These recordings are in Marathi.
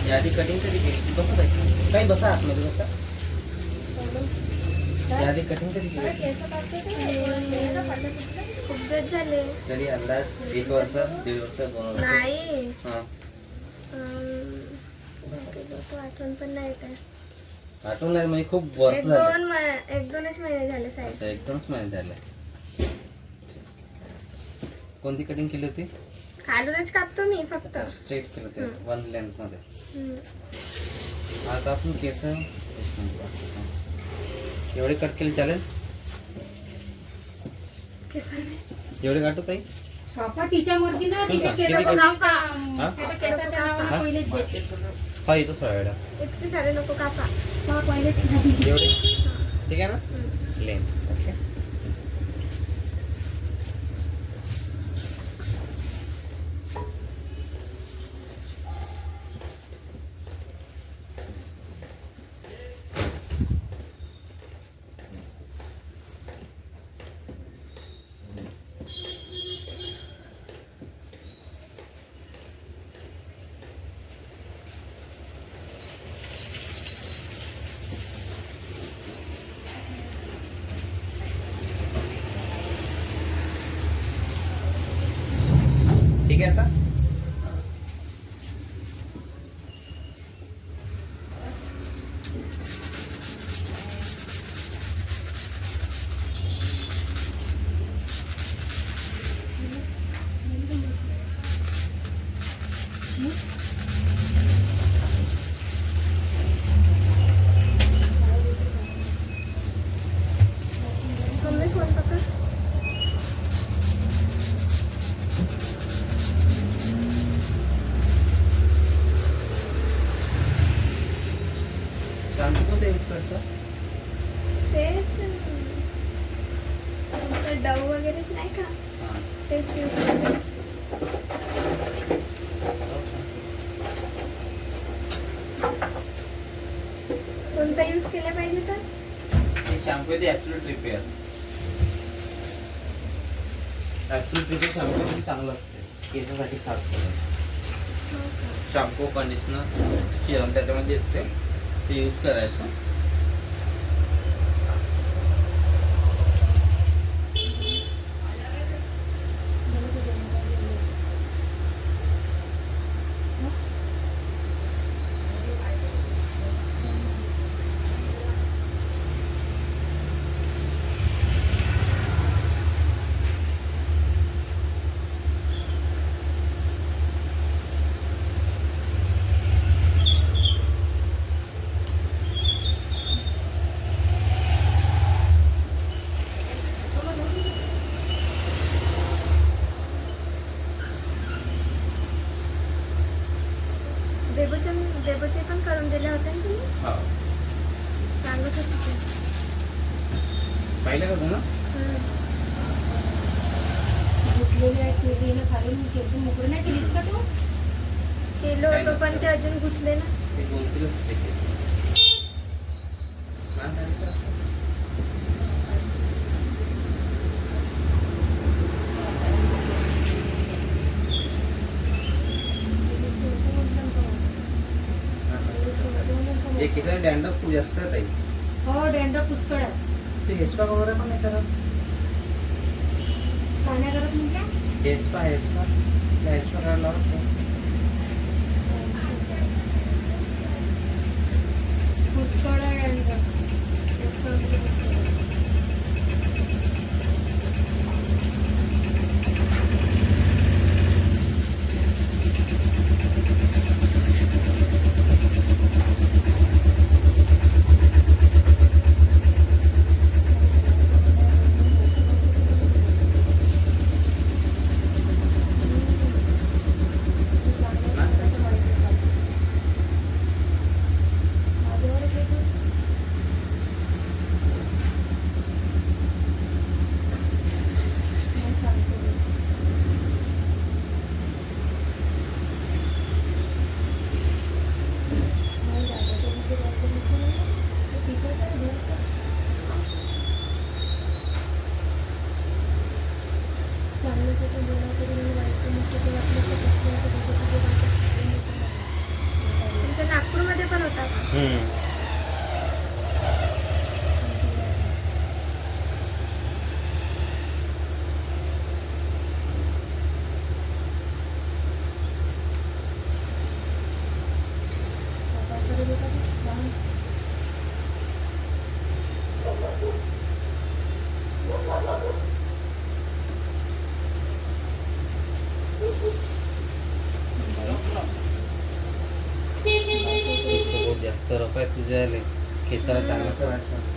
यादी कटिंग कधी केली? बसा ताई. काही बसा आतमध्ये बसा. यादी कटिंग कधी केली? खूप दिवस झाले. तरी अंदाज 1 वर्ष, 1.5 वर्ष, 2 वर्ष? नाही. हां. आठवण पण नाही काय. आठवण नाही म्हणजे खूप वर्ष एक झाले. दोनच महिने झाले साहेब. असं एकदमच महिने झाले. कोणती कटिंग केली होती? खालूनच कापतो मी फक्त. स्ट्रेट केलं ते वन लेंथ मध्ये. हम्म. आता आपण केस एवढे कट केले चालेल? केसाने. एवढे काटू ताई? कापा तिच्या मर्जीनं, तिच्या किती केसाचं किती? नाव का? हा? त्याच्या केसाच्या नावानं पहिलेच दे. हा येतो थोड्या वेळा. इतके सारे नको कापा. हा, पहिलेच दे. एवढे ठीक आहे ना? हम्म. Length okay. ठीक आहे आता? मम्मी फोन पकड. शॅम्पू कोणता यूज करता? तेच डव वगैरेच नाही का? हां. तेच use करते. कोणता यूज केला पाहिजे तर? एक शॅम्पू आहे ते absolute repair. Absolute repair shampoo खूप चांगलं असते केसासाठी खास करून. हो का? शॅम्पू कंडिशनर सिरम त्याच्यामध्ये येते ते यूज करायचं. देबूचे पण करून दिले होते ना तुम्ही? हो. सांगत होते ते. पाहिलं का तुम्ही? गुंतलेले आहेत केस खालून, केस मोकळे नाही केलीस का तू? केलं होतं पण ते अजून गुंतले ना. ते बोलतील ते केस. एक केसाने डॅन्ड्रफ खूप जास्त आहे ताई. हो, डॅन्ड्रफ पुष्कळ आहे. ते हेअरस्पा वगैरे पण नाही करत. काय नाही करत म्हणजे? हेअरस्पा करायला लावतो. पुष्कळ आहे डॅन्ड्रफ. केस बहुत जास्त रफ आहे तुझ्या आले केसाला चांगलं करायचं.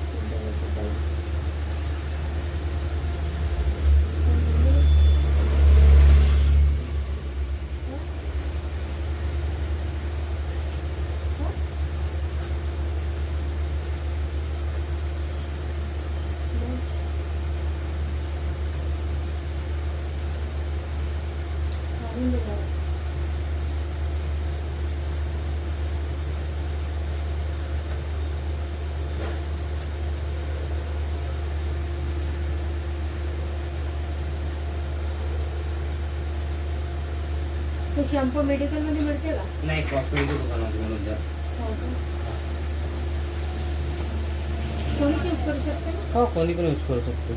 तो शॅम्पू मेडिकल मध्ये मिळते का? नाही कॉस्मेटिक दुकानामध्ये म्हणून जा. हो का? कोणी यूज करू शकते ना? हो कोणी पण यूज करू शकतो.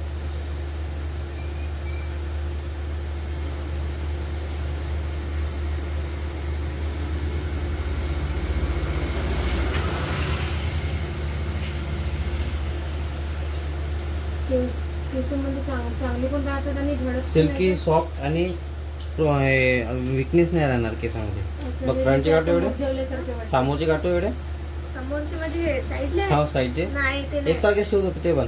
केसांमध्ये चांगली पण राहतात आणि झडप पण सिल्की नाही. सॉफ्ट आणि विकनेस नाही राहणार केसामध्ये. अच्छा, बघ हे फ्रंटचे आता काटो एवढे मुरझवल्यासारखे वाटतं. समोरचे काटो एवढे समोरची म्हणजे साईडला हा साईडचे नाही ते नाही. एकसारखे ठेवत होते ते पण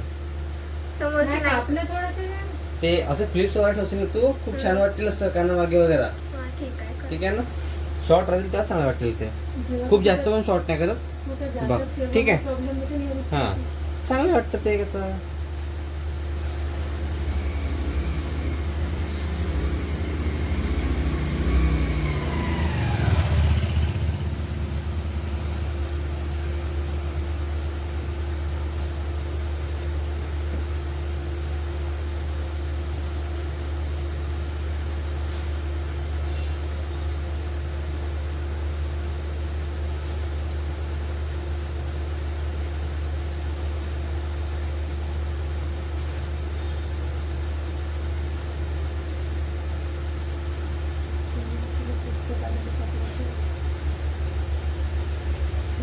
समोरची नाही, नाही. आपलं थोडंसं ते असे फ्लिप्स वगैरे ठेवशील ना तू खूप छान वाटतील असं काना मागे वगैरे. हा, ठीक आहे कर. ठीक आहे ना शॉर्ट राहील तेव्हा चांगलं वाटेल ते. जेव्हा खूप जास्त पण शॉर्ट नाही करत. मोठं बघ, जास्त केव्हा ठीक आहे. प्रॉब्लेम होते आणि एवढी हा चांगलं वाटतं ते कसं.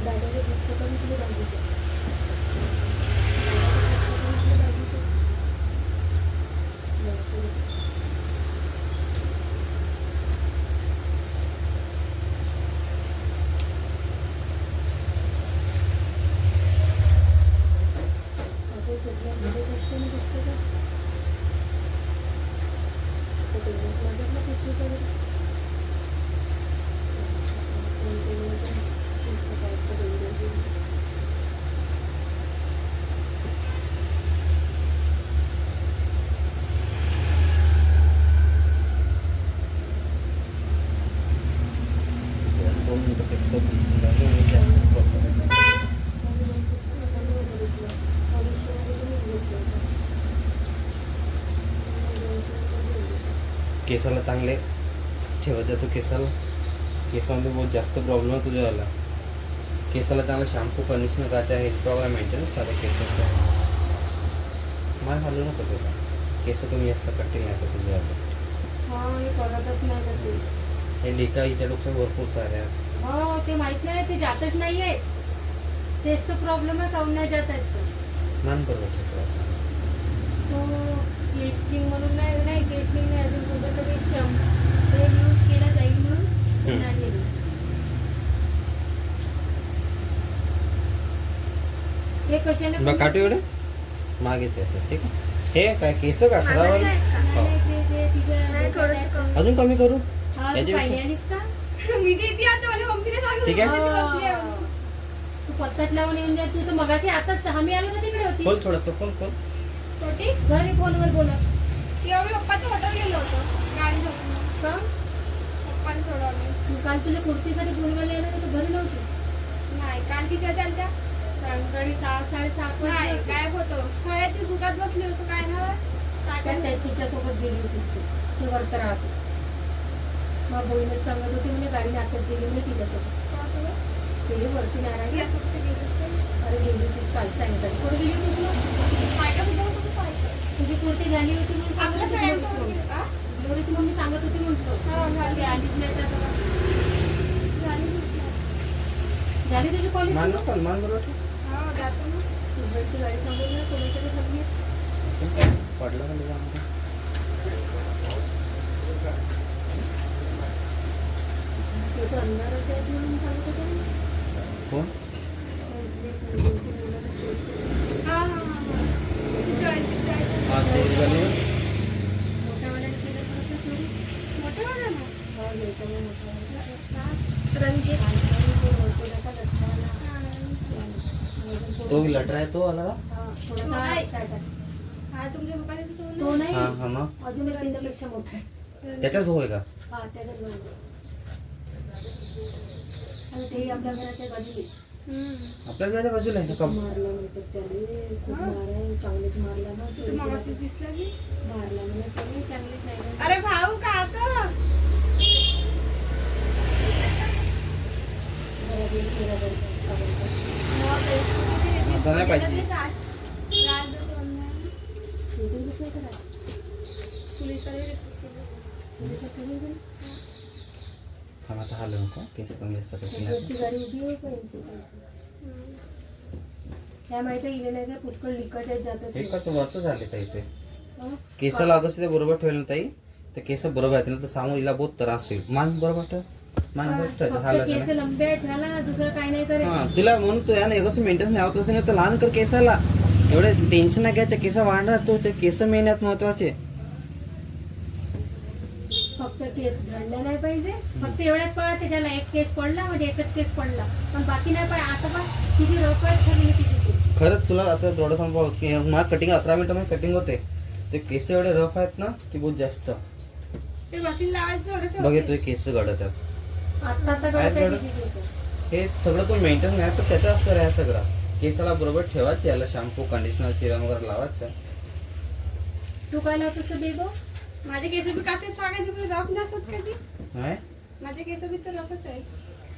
दादाला पुस्तकाने तुला बांधायचं. केसाला चांगले ठेवत जातो. केसामध्ये बहुत जास्त प्रॉब्लेम आहे तुझ्याला. केसाला चांगलं शॅम्पू कंडिशनर करायचं आहे. हेअर प्रॉब्लेम मेंटेनन्स करायचं केसाचं. मला घालू नको तुला. केस कमी जास्त कटतील नाही तर तुझ्याला. हा, हे करतच नाही तसे. हे लिका इथे डोक्यात भरपूर साऱ्या. हो, ते माहित नाही, ते जातच नाहीये. तेच तो प्रॉब्लेम आहे, काऊन नाही जात आहेत ते. मान करू शकतो असं. तो केशकिंग म्हणून नाही केशकिंग नाही, अजून कोणतं तरी ते यूज केला जाईल म्हणून ते नाही केलं. हे कशाने बघ काटू एवढे मागेच येतं. ठीक आहे. हे काय केस का खराब मागायचं आहे? आहे का? नाही, नाही, ते तिच्या नाही, थोडंसं कमी. अजून कमी करू हा, तू याच्यापेक्षा? पाहिली आणीस का? मी देते आता मला मम्मीने सांगितलं. ठीक आहे. बसली आहे म्हणून. तू पत्तात लावून येऊन जा. तू तर मगाशी आताच आम्ही आलो तर तिकडे होती. खोल थोडंसं खोल. छोटी घरी फोनवर बोलत तेव्हा मी पप्पाच्या हॉटेल गेलो होतो गाडी झोपून. का? पप्पाने सोडवलं. काल तुला कुर्तीसाठी बोलवायला येणार होतं, घरी नव्हती. नाही काल किती वाजता आलत्या? सायंकाळी 6-7:30 नाही वाजता गायब होतो. सयाची दुकात बसली होतो काय ना तिच्यासोबत गेली होतीस तू वर्त राहतो. मग बहिणीच सांगत होती म्हणजे गाडी नाट्यात गेली म्हणजे तिच्यासोबत. ते गेली वरती नारायण. या सुट्टी गेलीस तर. अरे गेली होतीस काल सायंकाळी. कुठे गेली होतीस ना? सायकल सुद्धा होतं सायकल. तुझी कुर्ती झाली होती म्हणून सांगत आपल्या होती फ्रेंडसोबत ग्लोरीची गेली का? मम्मी. ग्लोरीची मम्मी सांगत होती म्हटलं. हा, झाली. ती आलीच नाही तर आता. झाली सुट्टी. झाली तुझी कॉलेज? मान नको मान बरोबर ठेव. हा, जातो ना. सुबेरची गाडी थांबवली ना कोणाकडे थांबली. पडलं का त्याच्यामध्ये? ते तर अंधारच आहेत म्हणून सांगत होते ना. कोण? इथले दोन-तीन मुलं होते. हा, हा, हा, हा. जयंती. हा ते झाले. मोठ्या वाल्याने केलं तर होतं चोरी. मोठे वाले ना. हो, घ्यायचं मग मोठ्या वाल्याला. रणजित. आणि तो वरती नका लटकावाला. हा, अजून तो लटरा आहे तो आला का? हा, थोडासा नाही. साईड आहे. हा, तुमच्या दुकानात तो तो ना. नाही हा हा मग अजून एक त्याच्यापेक्षा मोठा आहे. त्याच्यात होय का? हा त्याच्यात बरोबर. आणि ते आपल्या घराच्या बाजूला आपल्या घराच्या बाजूला आहे का? मारला म्हणतात त्याने. खूप हा? माराय चांगलेच मारला ना तू मगाशीच दिसला की. मारला म्हणे त्याने चांगलेच नाही का? अरे भाऊ का घरात येऊन फिरा करतात, आवडतात. असं नाही पाहिजे. इथून कसं नाही करायचं? पोलिसांनी पोलिसात कधी गेले? थांब आता हालू नको केस कमी जास्त करतील आता. त्याची गाडी उभी आहे का यांची? त्या माहिती आहे इले नाही का पुष्कळ लिकट आहेत जात हे का तो वर्ष झाले ताई ते हं? केस लागस ते बरोबर ठेवलं ना ताई तर केस बरोबर आहेत ना तर सांगून हिला बहुत त्रास होईल मान बरोबर ठेव मान बरोबर ठेव फक्त केस लंबे आहेत झाला दुसरं काही नाही करे. हा तुला म्हणून तू यानं एकच मेंटेन्स नाही होत असेल तर लहान कर केसाला एवढे टेन्शन नाही घ्यायचं केस वाढणार तो ते केस मेन आहेत महत्वाचे. फक्त केस झडले नाही पाहिजे. फक्त एवढ्यात पळते त्याला एक केस पडला म्हणजे एकच केस पडला पण बाकी नाही पाहिजे. आता पण किती रोप आहेत खरी किती खरंच तुला आता थोडं सांगू की मला कटिंग 11 मिनिटामध्ये कटिंग होते ते केस एवढे रफ आहेत ना की बहुत जास्त ते मशीन लावायचं थोडंसं बघे होते. तुझे केस गडत आहेत. आता आहेत कळत मॅडम? किती केस. हे सगळं तू मेंटेन नाही तर त्याचं असतं रे हे सगळं केसाला बरोबर ठेवायचं याला शॅम्पू कंडिशनर सिरम वगैरे लावायचं. तू काय लावतोस बेबो? माझे केस बी कासे सांगायचे पण रफ नसत कधी. नाही माझे केस बी तर रफच आहे.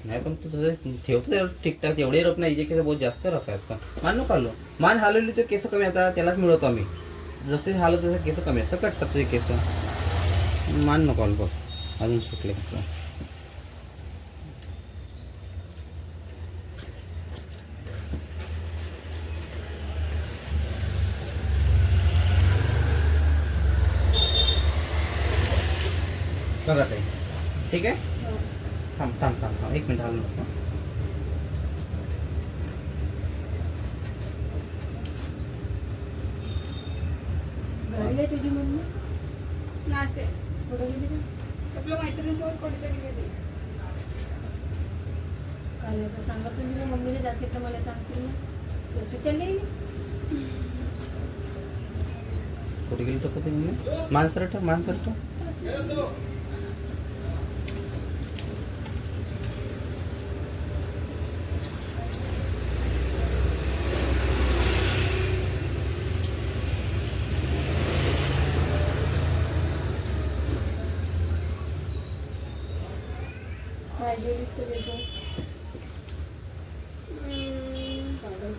नाही पण तू तुझं ठेवतो ठीकठाक एवढे रफ नाही जे केस बहुत जास्त रफ आहेत पण मान नको हलव मान हलवली तर केस कमी आता त्यालाच मिळवतो आम्ही जसे हलव तसे केस कमी असं कटतात तुझे केस मान नको हलव अजून सुटले कसं बघा ताई ठीक आहे थांब थांब थांब थांब 1 मिनिट हलू नको घरी आहे तुझी मम्मी? नासे कुठे गेली का? आपल्या मैत्रिणीसोबत कुठेतरी गेली. काल असं सांगत होती ना मम्मीने जास्त तर मला सांगशील ना एकटी चालली गेली. कुठे गेली तर तुम्ही मानसर ठेव मानसर ठेव काय जेवीस तर बेबो?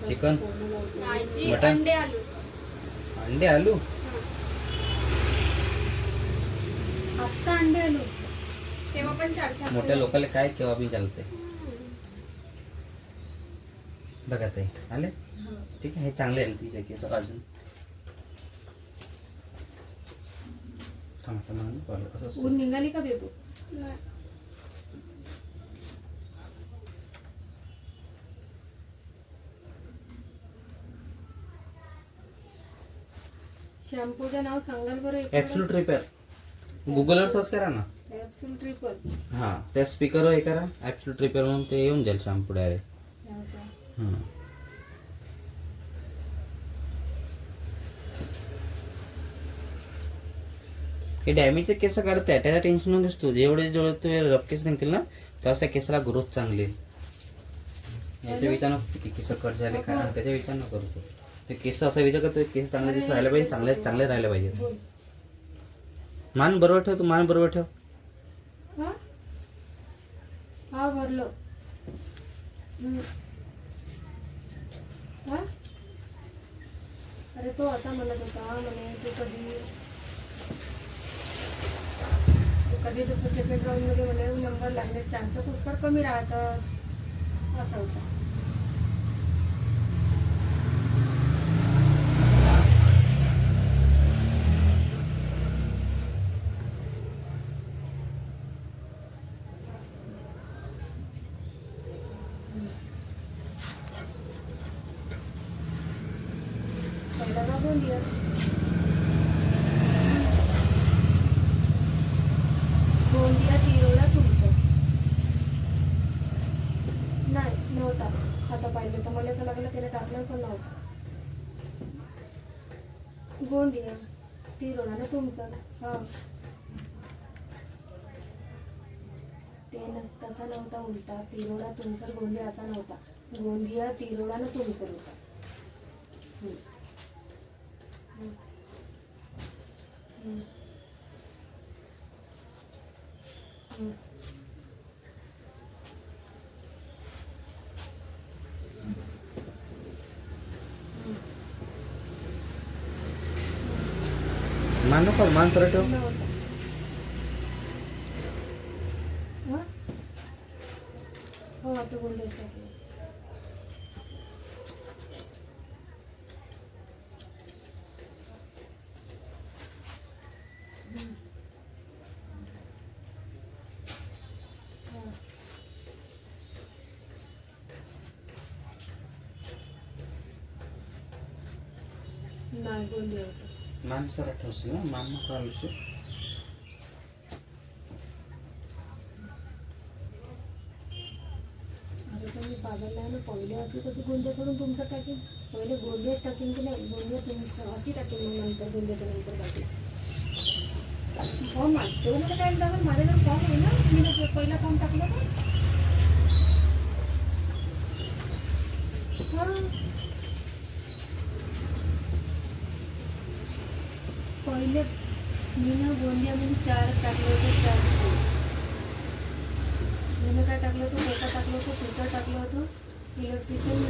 चिकन माझी मटण? अंडे आलू. अंडे आलू आत्ता अंडे आलो. तेव्हा पण चालतात. मोठ्या लोकांना काय केव्हा बी चालते बघा ताई आले ठीक आहे हे चांगले आहे तिचे केस अजून थांब थांब म्हणून असं ऊन निघाली का बेबो? नाही. शॅम्पूचं नाव सांगाल बरं? ॲब्सोल्यूट रिपेअर गुगलवर सर्च करा ना ॲब्सोल्यूट ट्रिपल. हां त्या स्पीकरवर हे करा ॲब्सोल्यूट रिपेअर म्हणून ते येऊन जाईल शॅम्पू डायरेक्ट हे डॅमेजचे केस काढते त्याचा टेन्शन नको घेस तू जेवढे जेवढे ते रफ केस निघतील ना तेव्हा त्या केसाला ग्रोथ चांगली येईल. याच्या विचार नको की केस कट झाले काय त्याच्या विचार नको करू तू ते केस असा विचार करतो केस चांगले दिसून राहिले पाहिजे चांगले चांगले राहिले पाहिजे. मान बरोबर ठेव तू मान बरोबर ठेव हा हा भरलं हा? अरे तो असा म्हणत होता म्हणे तू कधी सेकंड राऊंड मध्ये म्हणे नंबर लागण्याचे चान्सेस पुष्कळ कमी राहतात असं होतं. पहिला भाग गोंदिया. गोंदिया तिरोडा तुमचं नाही नव्हता. आता पाहिलं तर मला असं लागलं त्याने टाकलं पण नव्हतं. गोंदिया तिरोडा ना तुमचं. हा ते तसा नव्हता उलटा. तिरोडा तुमसर गोंदिया असा नव्हता. गोंदिया तिरोडा ना तुमसर होता. हम्म. हम्म. हम्म. हम्म. मान नको मान सरळ ठेव. नव्हता. हा? हो आता गोंदियाच टाकलं. हम्म. हा. नाही गोंदिया होतं. मान सरळ ठेवशील ना मान नको आलशी. अरे पण मी पागल आहे ना. पहिले असली तशी गोंदिया सोडून तुमचं टाकेन. पहिले गोंदियाच टाकेन की नाही. गोंदिया तुमचं अशी टाकेन मग नंतर गोंदियाच्या नंतर टाकेन. फॉर्म तेव्हा मला टाईम लागेल. माझ्याकडे फॉर्म आहे ना. मी पहिला फॉर्म टाकला का. हा पहिले मी ना गोंदियामध्ये 4 टाकलं होतं. 4 मी काय टाकलं होतं. पेपर टाकलं होतं. फिल्टर टाकलं होतं. इलेक्ट्रिशियन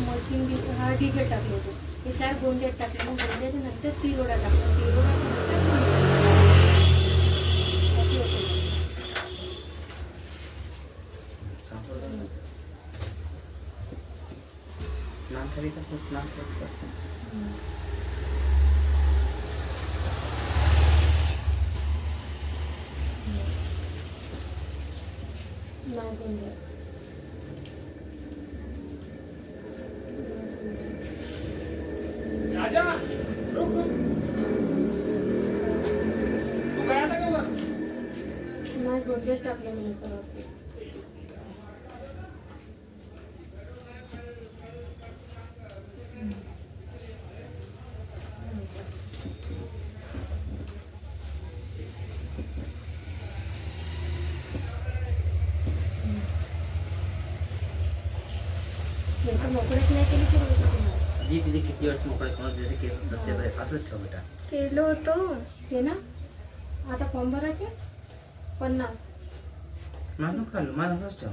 मशीन हा डीजे टाकलं होतं. हे 4 गोंदियात टाकलं. मग गोंदियाच्या नंतर तिरोडा टाकलं. तिरोडाच्या नंतर अशी होतं. मान खाली कर मान खाली कर. नाही गोंदिया. राजा रुक रुक तू काय आता का वर? नाही गोंदियाच टाकलं म्हणे सगळं. केस मोकळेच नाही केली तर होतं तुम्हाला. जी तिथे किती वेळेस मोकळे कोण त्याचे केस तसे असंच ठेव बेटा. केलं होतं. ते ना आता फॉर्म भरायचे 50. मान नको खाली मान असंच ठेव.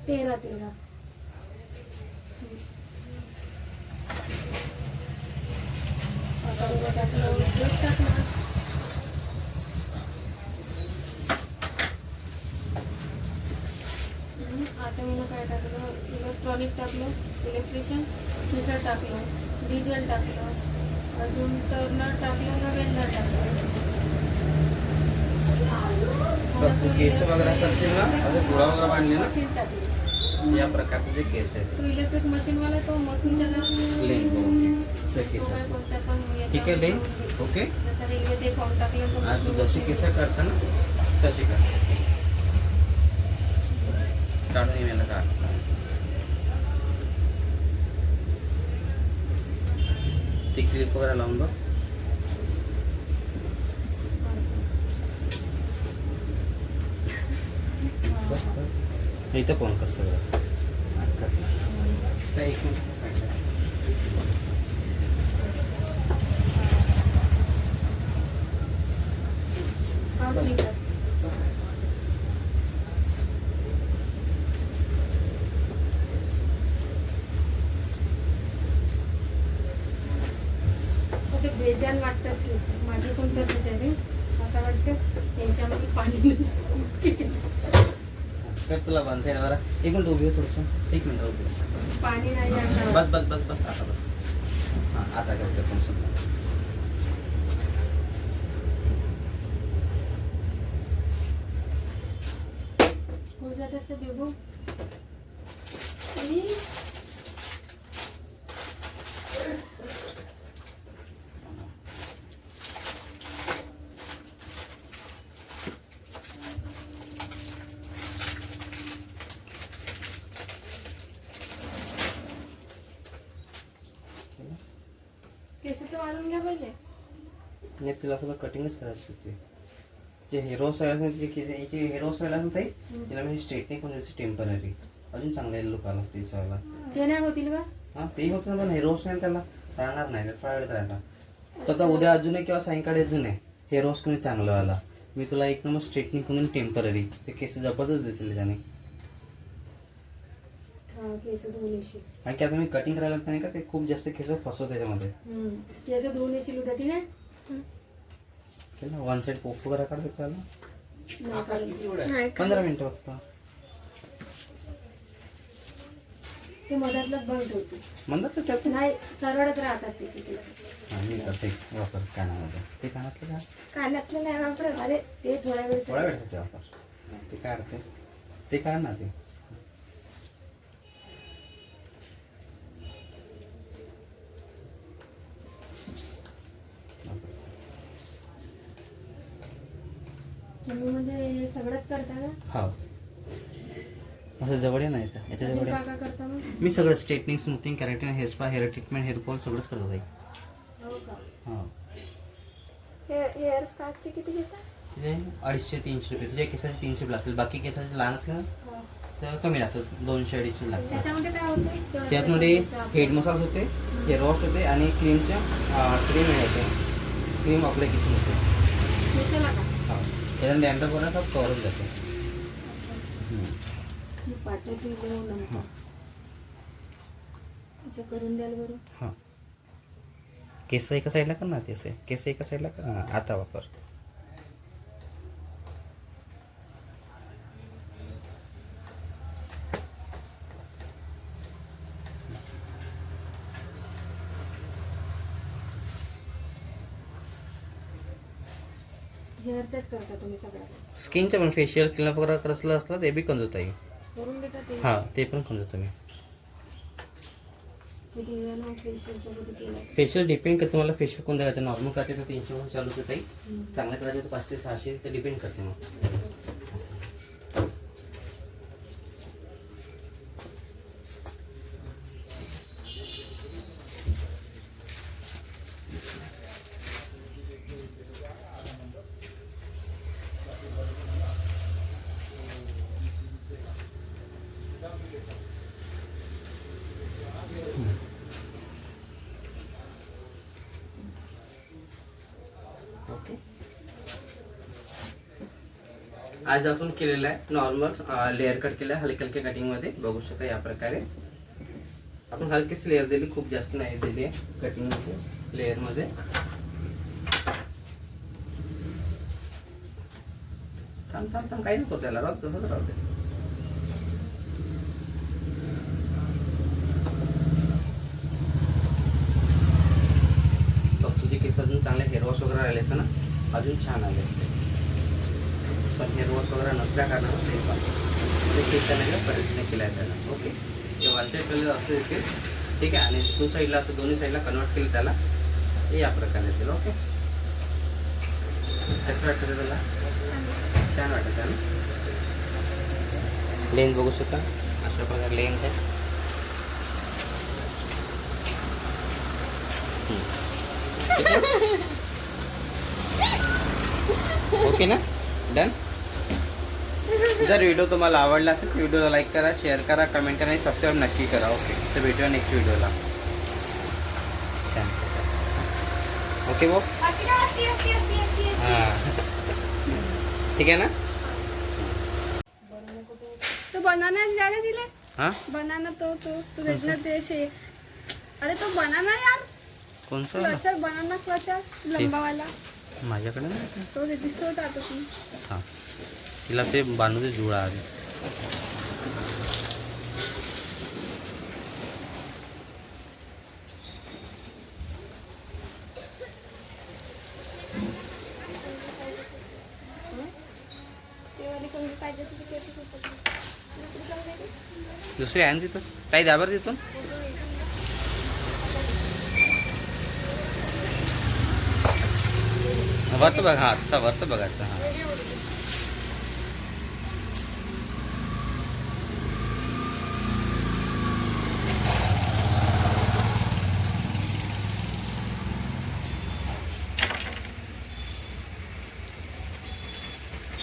13. आता बघा टाकलं. तेच टाकणार. आता मी काय टाकलं. इलेक्ट्रॉनिक टाकलं. इलेक्ट्रिशियन मीटर टाकलं. डिझेल टाकलं. अजून टर्नर टाकलं. नवेंडर टाकलं. बघ तू केस वगैरे करशील ना असं गोळा वगैरे बांधले ना मशीन टाकली. या प्रकारचे जे केस आहेत तो इलेक्ट्रिक मशीनवाला तो मशीनच्या लेन केस कोणत्या पण ठीक आहे लेन ओके. जसं रेल्वे ते फॉर्म टाकलं तर आणि तू जशी केस करता ना तशी कर. काढून ईमेल काढ. ती क्लिप वगैरे लावून बघ. इथं फोन कर सगळं. एक मिनिट सांगितलं. काढून घेतात. पाणी कर तुला वन साईड वर एक मिनिट उभी आहे थोडंसं, एक मिनिट उभी आहे. पाणी नाही आता. बस बस बस बस आता बस. हां आता करतो तुमचं. हो जात असते बेबू. आणि केस तर वाळून घ्या पहिले. नाही तुला फक्त कटिंगच करायची होती. जे हेअर स्टाईल असेल याची हेअर स्टाईल असेल ताई तिला मी स्ट्रेटनिंग पण द्यायची टेम्पररी. अजून चांगला लुक आला असते तिच्यावाला. ते नाही होतील का? हां तेही होतं ना, पण हेअर स्टाईल त्याला राहणार नाही, थोडा वेळ राहणार. तर आता उद्या अजून आहे किंवा सायंकाळी अजून आहे हेअर वॉश करून चांगलं वाला. मी तुला एक नंबर स्ट्रेटनिंग करून टेम्पररी ते केस जबरदस्त देतील त्याने. हा केस धुवून येशील. कारण की आता मी कटिंग करायला लागतं नाही का, ते खूप जास्त केस फसवत त्याच्यामध्ये. केस धुवून येशील उद्या, ठीक आहे? वन साईड पोप वगैरे काढ त्याच्यावाला. नाही काढून. नाही 15 मिनिटं फक्त. ते मधातलं बंद होते. म्हणतात तर त्यात नाही सरळच राहतात त्याचे केस. हां मी करते वापर कानामध्ये. ते कानातलं का कानातलं नाही वापरत. अरे ते थोड्या वेळ थोडा वेळ वापर. ते काढते ते काढ ना ते. तुम्ही म्हणजे हे सगळंच करता का? हो असं जवळ आहे ना याच्या अजून जवळ काय काय करता मग? मी सगळं straightening, smoothing, keratin, hair spa, hair treatment, hair fall सगळंच करतो ताई. हो का? हो हेअर स्पाचे किती घेता? तिथे 250-300 रुपये. तुझ्या केसाचे 300 लागतील. बाकी केसाचे लहान असलं हो. तर कमी लागतात, 200-250 लागतात. त्याच्यामध्ये काय होतं? त्यातमध्ये हेड मसाज होते, हेअर वॉश होते आणि क्रीमच्या क्रीम मिळते. क्रीम अप्लिकेशन होते. केसाला का? हो त्याच्यानं डॅन्ड्रफ वगैरे सब कवर होऊन जाते. मी पाठवते इकडे नंतर. अच्छा करून द्याल बरं. हां केस एका साईडला कर ना, ते केस एका साईडला कर ना. आता वापर. हेअरचंच करता तुम्ही सगळं? स्किनचं पण फेशियल क्लीनअप वगैरे करायचं असलं ते बी करून ताई. करून देता ते? हां ते पण करून देतो मी. किती वेळानं फेशियलचं किती केलं? फेशियल डिपेंड करते मला फेशियल कोण द्यायचं. नॉर्मल करायचं तर 300 वरून चालू होते ताई. चांगलं करायचं तर 500-600 ते डिपेंड करते मग असं. ओके आज आपण केलेलं आहे नॉर्मल लेअर कट केलं आहे. हलके हलके कटिंगमध्ये बघू शकता या प्रकारे. आपण हलकीच लेअर दिली, खूप जास्त नाही दिली आहे कटिंगमध्ये लेअरमध्ये. थांब थांब थांब काही नको त्याला, राहू तसंच राहू दे. बघ तुझे केस अजून चांगले हेअर वॉश वगैरे राहिले असते ना, अजून छान आले असते. पण हेअर वॉश वगैरे नसल्या कारणानं ते केस त्याला प्रयत्न केला आहे त्याला. ओके ते वन साईड केलेलं असं येते, ठीक आहे. आणि टू साईडला असं दोन्ही साईडला कन्वर्ट केलं त्याला, हे या प्रकारे येतील. ओके कसं वाटतं त्याला? छान वाटतं आहे ना. लेन्थ बघू शकता, अशा प्रकारे लेन्थ आहे. ओके ना, डन. जर व्हिडिओ तुम्हाला आवडला असेल तर व्हिडिओला लाईक करा, शेअर करा, कमेंट करा आणि सबस्क्राईब नक्की करा. ओके तर भेटूया नेक्स्ट व्हिडिओला. छान ओके बॉस. हां ठीक आहे ना. तो बनाना जाने दिले. हां बनाना तो भेजना ते शेक. अरे तो बनाना यार, कोणचा क्लचर बनाना क्लचर लंबा वाला माझ्याकडे नाही. तो दिसत होता तो. हां तिला ते बांधू दे जुळा आधी. ते वाली कमी पाहिजे तुझे केस खूप दुसरी कमी देते. दुसरी आहे ना तिथं, ताई द्या बरं तिथून. वरतं बघा, हा तसा वरतं बघायचं. हां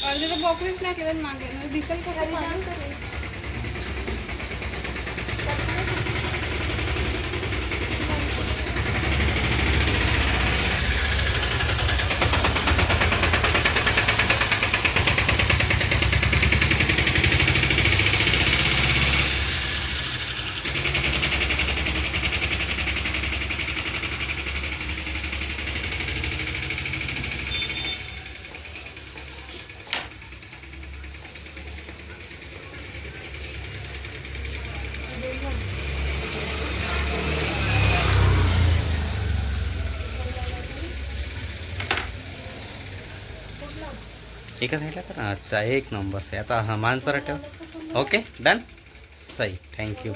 अर्धे तर बॉक्रेच नाही केलं मागे म्हणजे दिसेल का घरी जाऊन करेल. एका साईडला कर. अच्छा, एक नंबर सही. आता हा माणसाला ठेव. Okay done. सही. थँक्यू.